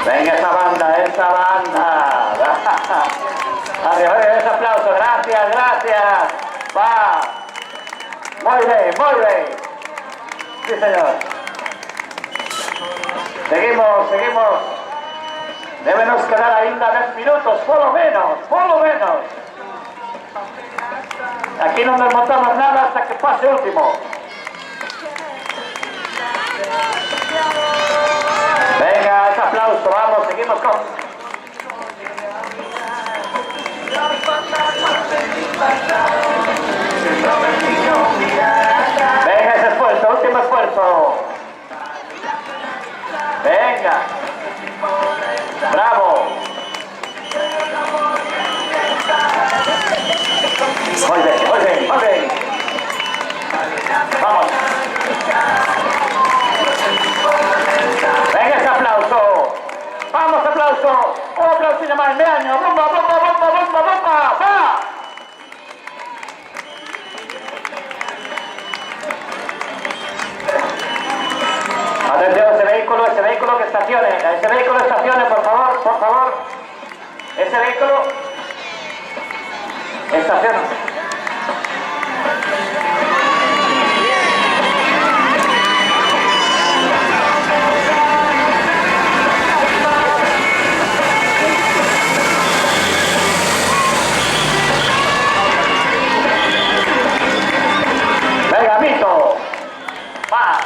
Venga esa banda, esa banda. Arriba, ese aplauso, gracias, gracias. Va. Muy bien, muy bien. Sí, señor. Seguimos, seguimos. Debemos quedar ainda 10 minutos, por lo menos, por lo menos. Aquí no nos montamos nada hasta que pase último. Venga, ese aplauso, vamos, seguimos con... Venga ese esfuerzo, último esfuerzo. Venga. Bravo. Muy bien, muy bien, muy bien. Vamos. Venga ese aplauso. Vamos, aplauso. Un aplausillo más, Meaño. Bomba, bomba, bomba, bomba, bomba. ¡Va! Atención, ese vehículo que estacione, por favor, por favor. Ese vehículo estaciona. Venga, Mito. Va.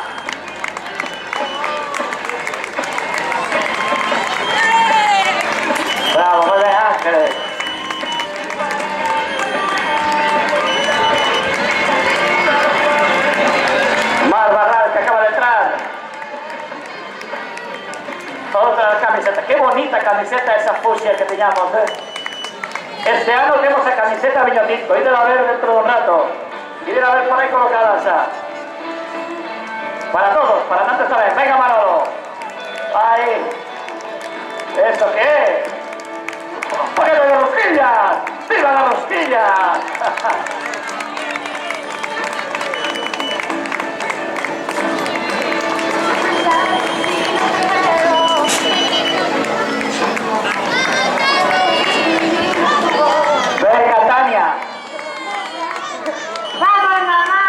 Bravo, muy bien, Ángeles. Mar Barral, que acaba de entrar. Otra camiseta. Qué bonita camiseta esa fucsia que teníamos, Este año tenemos la camiseta Viñotinto. Y de la ver dentro de un rato. Y de la ver por ahí colocada esa. Para todos, para tanto esta vez. Venga, Manolo. Ahí. ¿Esto qué es? ¡Póngale de rosquillas! ¡Viva la rosquilla! Venga, Tania. ¡Vamos, mamá!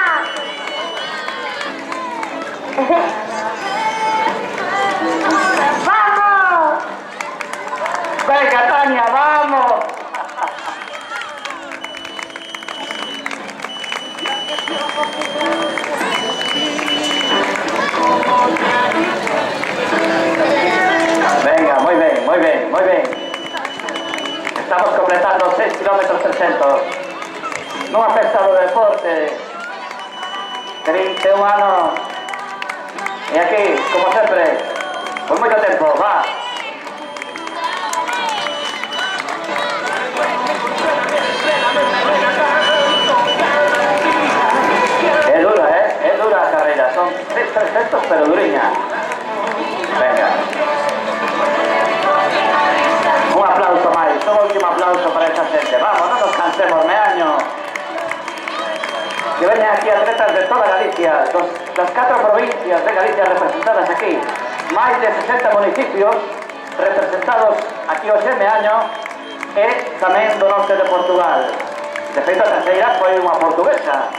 ¡Vamos! Venga, Tania, vamos. Venga, muy bien, muy bien, muy bien. Estamos completando 6 kilómetros 300. No ha pesado el deporte. 31 años. Y aquí, como siempre, por mucho tiempo, va. Es dura la carrera, son 300 pero duriña. Venga. Un aplauso más, un último aplauso para esta gente. Vamos, no nos cansemos, Meaño. Que vengan aquí atletas de toda Galicia, las 4 provincias de Galicia representadas aquí. Más de 60 municipios representados aquí hoxe en Meaño e tamén do norte de Portugal. De feito, a terceira foi unha portuguesa.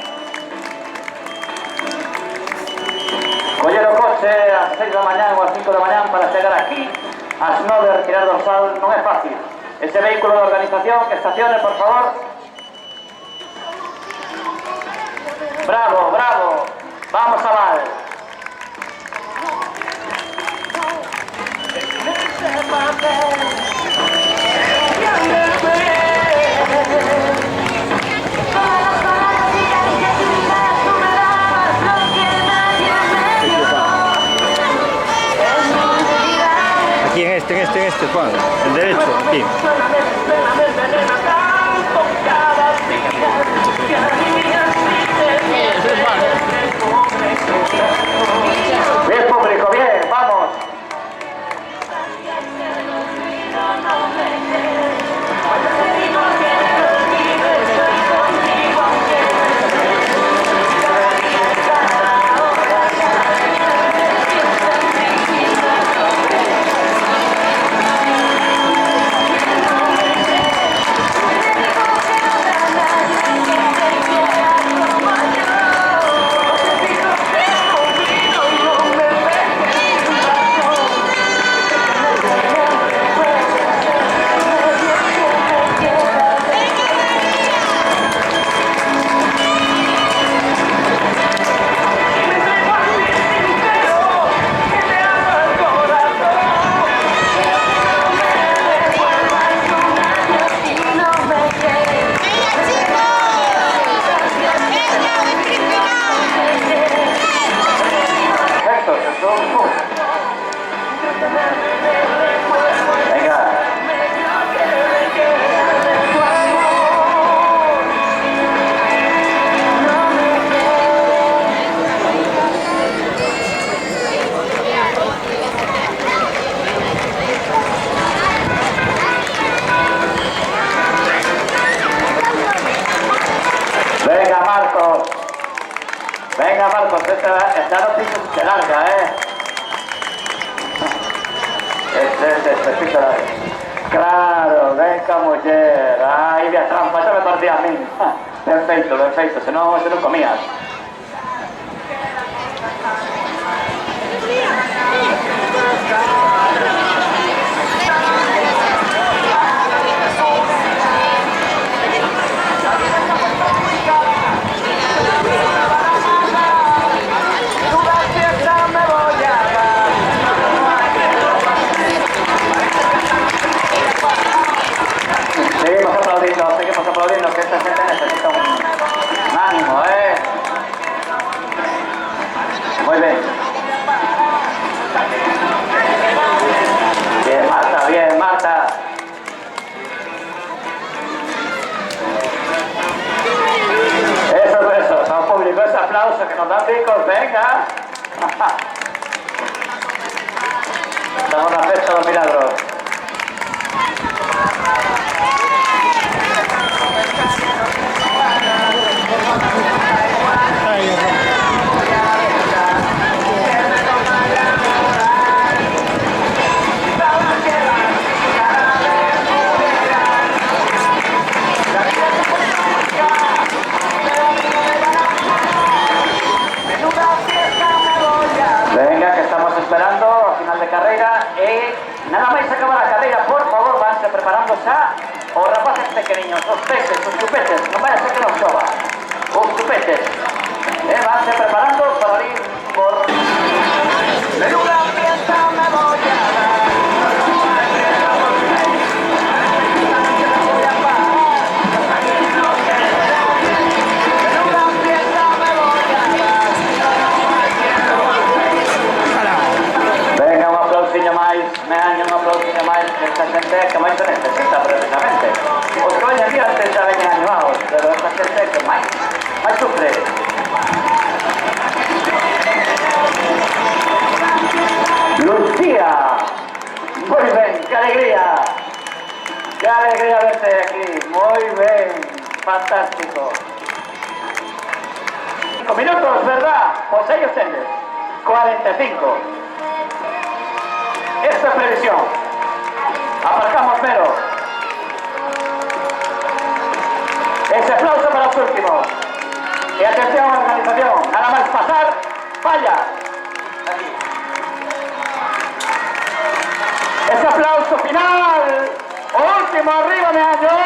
Coller o coche ás 6 da mañán ou ás 5 da mañán para chegar aquí ás 9 a retirar do sol non é fácil. Ese vehículo de organización que estacione, por favor. Bravo, bravo. Vamos, chaval. Aquí en este, Juan, el derecho, aquí. Bien, público, bien, vamos. Venga. Venga, Marcos. Venga, Marcos, esta noticia se larga, Este claro, venga, mujer. Ay, había trampa, ya me perdía a mí. Perfecto, perfecto, si no comías. Seguimos aplaudiendo, que esta gente necesita un ánimo, Muy bien. Bien, Marta, bien, Marta. Eso, son público, ese aplauso que nos dan ricos, venga. Estamos en una fiesta de los milagros. Venga, que estamos esperando a final de carrera nada máis acabar a carreira, por favor, vanse preparando xa os rapaces pequeniños, os peces, os chupetes, non vai a ser que non chova, os chupetes, vanse preparando para ir por... Menuda fiesta me voy a dar. Un aplausinho máis que esta xente que máis se necesita precisamente. Os que hoxe en día antes xa veñen animados, pero esta xente que máis sufre. Lucía, moi ben, que alegría verte aquí, moi ben, fantástico. 5 minutos, verdad? Pois aí os tendes, 45. Esta es previsión. Aparcamos mero. Ese aplauso para los últimos. Y atención a la organización. Nada más pasar, falla. Aquí. Ese aplauso final. Último arriba de año.